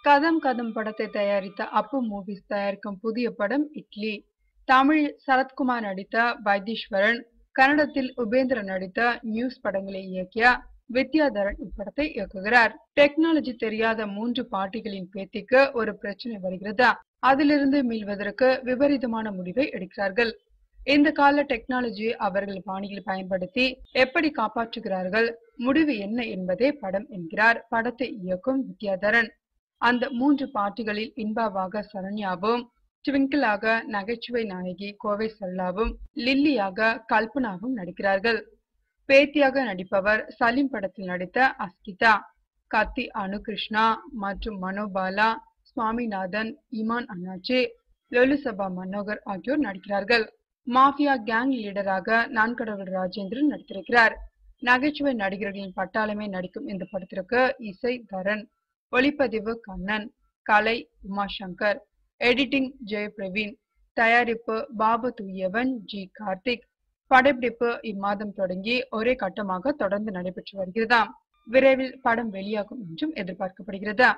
கதம் கதம் படத்தை தயாரித்த அப்பு மூவிஸ் தயாரிக்கும் புதிய படம் இட்லி. தமிழில் சரத்குமார் நடித்த வைத்தீஸ்வரன், கன்னடத்தில் உபேந்திரன் நடித்த நியூஸ் படங்களை இயக்கிய வித்யாதரன் இப்படத்தை இயக்குகிறார். டெக்னாலஜி தெரியாத 3 பாட்டிகளின் பேத்திக்கு ஒரு பிரச்சனை வருகிறது. அதிலிருந்து மீள்வதற்கு விபரீதமான முடிவை எடுக்கிறார்கள். இந்த கால டெக்னாலஜியை அவர்கள் பாணியில் பயன்படுத்தி எப்படி காப்பாற்றுகிறார்கள், முடிவு என்ன என்பதே படம் என்கிறார் படத்தை இயக்கும் வித்யாதரன். அந்த 3 பாட்டிகளில் இன்பாவாக சரண்யாவும், ட்விங்கிளாக நகைச்சுவை நாயகி கோவை சரளாவும், லில்லியாக கல்பனாவும் நடிக்கிறார்கள். பேத்தியாக நடிப்பவர் சலீம் படத்தில் நடித்த அஸ்கிதா. கத்தி அனுகிருஷ்ணா மற்றும் மனோபாலா, சுவாமிநாதன், இமான் அண்ணாச்சி, லொலுசபா மனோகர் ஆகியோர் நடிக்கிறார்கள். மாஃபியா கேங் லீடராக நான்கடவுள் ராஜேந்திரன் நடித்திருக்கிறார். நகைச்சுவை நடிகர்களின் பட்டாளமே நடிக்கும் இந்த படத்திற்கு இசை தரன், ஒளிப்பதிவு கண்ணன், கலை உமாசங்கர், எடிட்டிங் ஜெயபிரவீன், தயாரிப்பு பாபு தூயவன், ஜி கார்த்திக். படப்பிடிப்பு இம்மாதம் தொடங்கி ஒரே கட்டமாக தொடர்ந்து நடைபெற்று வருகிறதாம். விரைவில் படம் வெளியாகும் என்றும் எதிர்பார்க்கப்படுகிறது.